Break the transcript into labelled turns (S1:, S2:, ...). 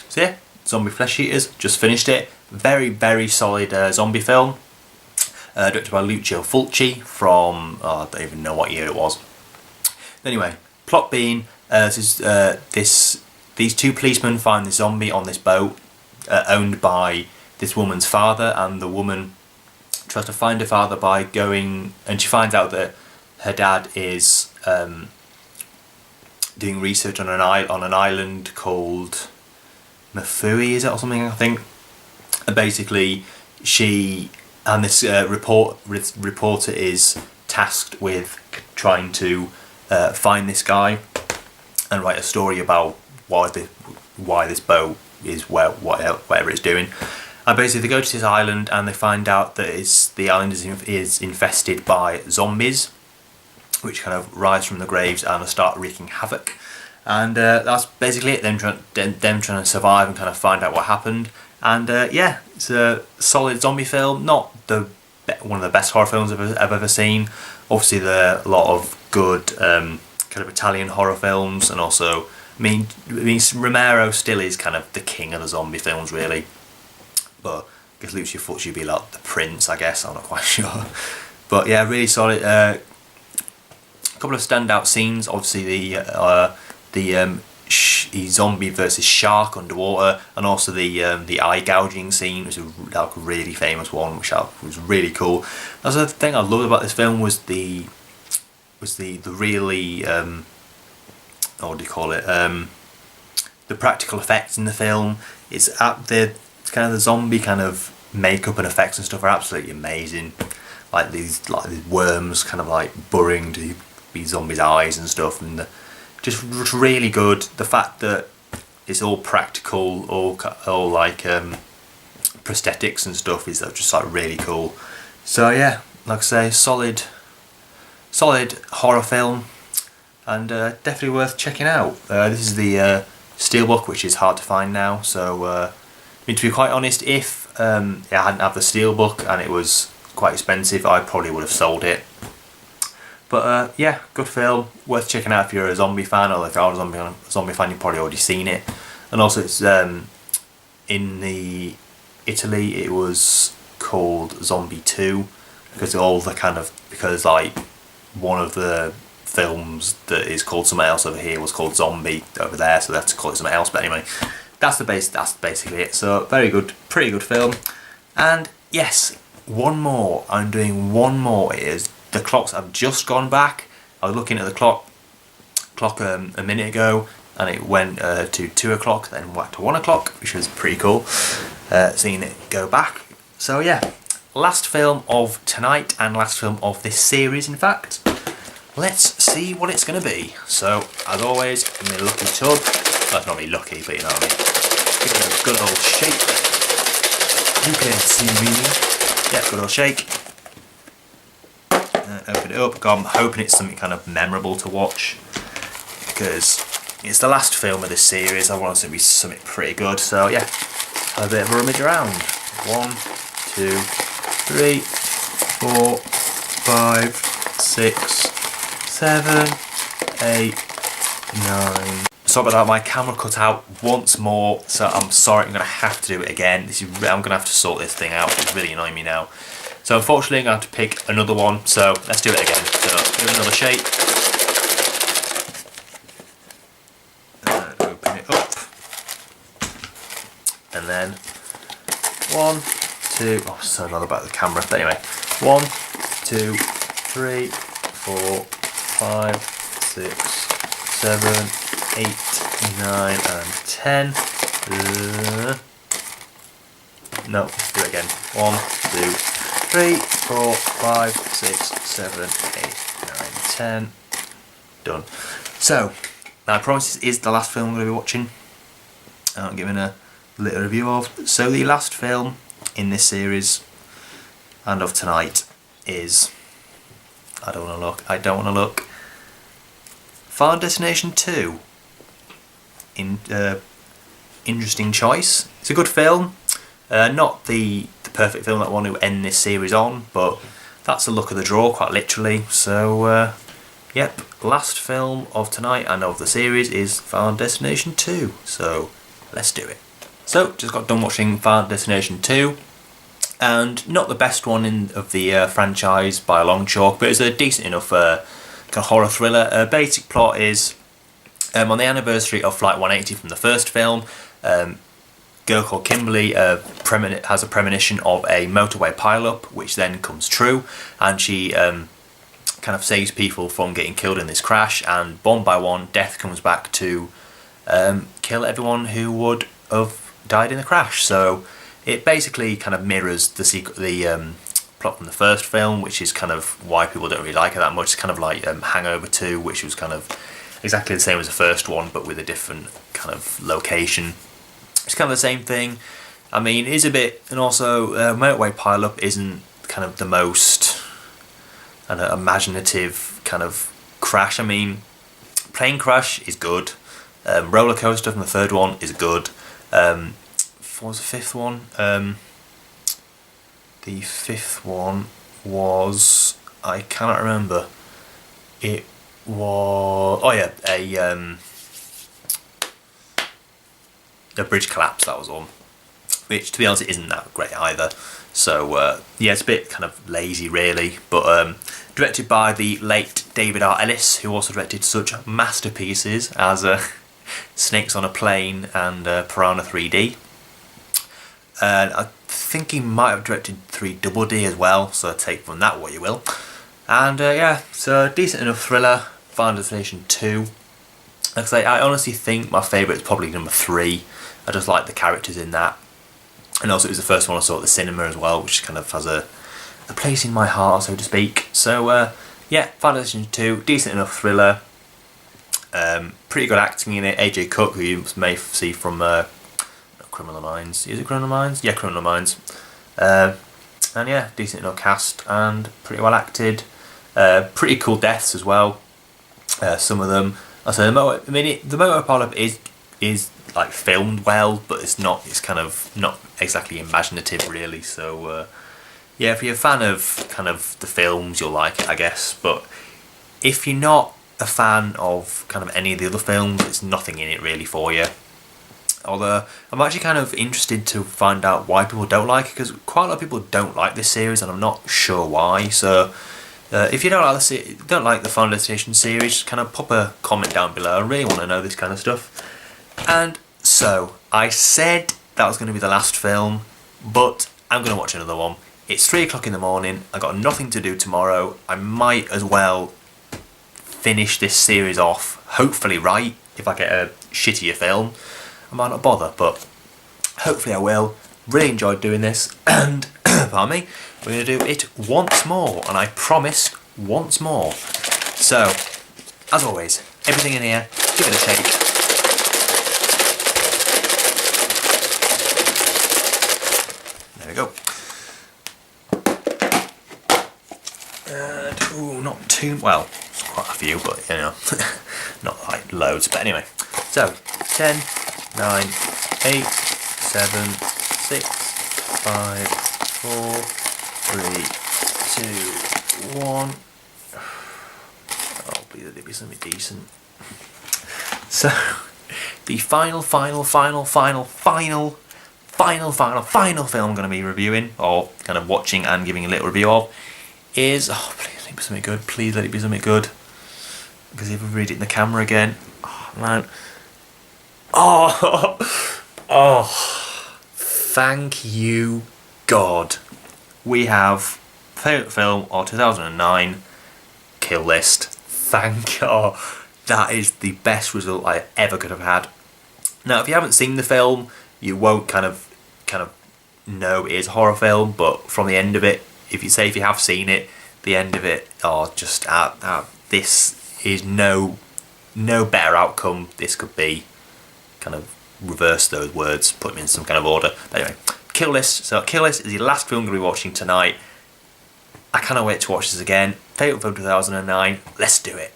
S1: So yeah, Zombie Flesh Eaters, just finished it. Very, very solid zombie film. Directed by Lucio Fulci from, I don't even know what year it was. Anyway, plot being, these two policemen find this zombie on this boat owned by this woman's father, and the woman tries to find her father by going, and she finds out that her dad is doing research on an island called Mafui, is it, or something, I think. And basically she and this reporter is tasked with trying to find this guy and write a story about why this boat is whatever it's doing. And basically they go to this island and they find out that the island is infested by zombies, which kind of rise from the graves and start wreaking havoc. And that's basically it, them trying to survive and kind of find out what happened. And yeah, it's a solid zombie film, not one of the best horror films I've ever seen. Obviously there are a lot of good kind of Italian horror films, and also, I mean Romero still is kind of the king of the zombie films, really. But I guess Lucio Fulci would be like the prince, I guess, I'm not quite sure. But yeah, really solid. A couple of standout scenes, obviously the zombie versus shark underwater, and also the eye gouging scene, which was like a really famous one, which was really cool. That's the thing I loved about this film was the really what do you call it? The practical effects in the film. It's kind of the zombie kind of makeup and effects and stuff are absolutely amazing. Like these worms kind of like burrowing to these zombies' eyes and stuff, and just really good. The fact that it's all practical, all like prosthetics and stuff is just like really cool. So yeah, like I say, solid horror film, and definitely worth checking out. This is the Steelbook, which is hard to find now. So I mean, to be quite honest, if I hadn't have the Steelbook and it was quite expensive, I probably would have sold it. But yeah, good film, worth checking out if you're a zombie fan, or if you're a zombie fan, you've probably already seen it. And also it's in Italy it was called Zombie 2, because like one of the films that is called something else over here was called Zombie over there, so they have to call it something else. But anyway, that's basically it. So very good, pretty good film. And yes, I'm doing one more. It is the clocks have just gone back. I was looking at the clock a minute ago, and it went to 2 o'clock, then back to 1 o'clock, which was pretty cool, seeing it go back. So yeah, last film of tonight and last film of this series, in fact. Let's see what it's going to be. So, as always, in my lucky tub. Well, not really lucky, but you know what I mean. Give it a good old shake. You can see me. Yeah, good old shake. Open it up. God, I'm hoping it's something kind of memorable to watch, because it's the last film of this series. I want it to be something pretty good. So yeah, have a bit of a rummage around. 1, 2, 3, 4, 5, 6, 7, 8, 9. Sorry about that, my camera cut out once more, so I'm sorry, I'm going to have to do it again. I'm going to have to sort this thing out, it's really annoying me now. So unfortunately I'm going to have to pick another one, so let's do it again. So give it another shake. Open it up. And then 1, 2, oh, so another about the camera, but anyway. 1, 2, 3, 4, 5, 6, 7, 8, 9 and 10. No, let's do it again. 1, 2, 3, 4, 5, 6, 7, 8, 9, 10. Done. So, now I promise this is the last film I'm going to be watching. I'm giving a little review of. So the last film in this series and of tonight is, I don't want to look. Final Destination 2. Interesting choice. It's a good film. Not the perfect film that I want to end this series on, but that's the luck of the draw, quite literally. So, yep, last film of tonight and of the series is Final Destination 2. So, let's do it. So, just got done watching Final Destination 2, and not the best one of the franchise by a long chalk, but it's a decent enough kind of horror thriller. Basic plot is, on the anniversary of Flight 180 from the first film, a girl called Kimberly has a premonition of a motorway pileup, which then comes true, and she kind of saves people from getting killed in this crash, and one by one, death comes back to kill everyone who would have died in the crash. So it basically kind of mirrors the plot from the first film, which is kind of why people don't really like it that much. It's kind of like Hangover 2, which was kind of exactly the same as the first one, but with a different kind of location. It's kind of the same thing. I mean, it is a bit, and also motorway pileup isn't kind of the most imaginative kind of crash. I mean, plane crash is good. Roller coaster from the third one is good. What was the fifth one? The fifth one was, I cannot remember. It was, oh yeah, a bridge collapse. That was one, which to be honest, it isn't that great either. So yeah, it's a bit kind of lazy, really. But directed by the late David R. Ellis, who also directed such masterpieces as Snakes on a Plane and Piranha 3D. And I think he might have directed 3 Double D as well, so take from that what you will. And yeah, so a decent enough thriller. Final Destination 2. Like I say, I honestly think my favourite is probably number 3. I just like the characters in that. And also it was the first one I saw at the cinema as well, which kind of has a place in my heart, so to speak. So yeah, Final Destination 2, decent enough thriller. Pretty good acting in it. AJ Cook, who you may see from Criminal Minds. Is it Criminal Minds? Yeah, Criminal Minds. And yeah, decent enough cast and pretty well acted. Pretty cool deaths as well. Some of them. I say the motor pileup is like filmed well, but it's kind of not exactly imaginative really. So yeah, if you're a fan of kind of the films, you'll like it, I guess. But if you're not a fan of kind of any of the other films, there's nothing in it really for you. Although I'm actually kind of interested to find out why people don't like it, because quite a lot of people don't like this series, and I'm not sure why. So if you don't like the Final Destination series, just kind of pop a comment down below. I really want to know this kind of stuff. And so I said that was going to be the last film, but I'm going to watch another one. It's 3 o'clock in the morning. I got nothing to do tomorrow. I might as well finish this series off, hopefully right. If I get a shittier film, I might not bother, but hopefully I will. Really enjoyed doing this, and pardon me, we're going to do it once more, and I promise once more. So, as always, everything in here, give it a shake. There we go. And, ooh, not too, well, it's quite a few, but you know, not like loads, but anyway. So, 10, 9, 8, 7, 6, 5, 4, 3, 2, 1. Oh, please let it be something decent. So, the final film I'm going to be reviewing, or kind of watching and giving a little review of, is, oh, please let it be something good. Please let it be something good. Because if I read it in the camera again, oh man. Oh, thank you, God. We have favourite film of 2009, Kill List. Thank God. That is the best result I ever could have had. Now, if you haven't seen the film, you won't kind of know it is a horror film, but from the end of it, if you have seen it, the end of it, just this is no better outcome this could be. Kind of reverse those words, put them in some kind of order. But anyway, Kill List. So Kill List is the last film I'm going to be watching tonight. I cannot wait to watch this again. Favourite film 2009. Let's do it.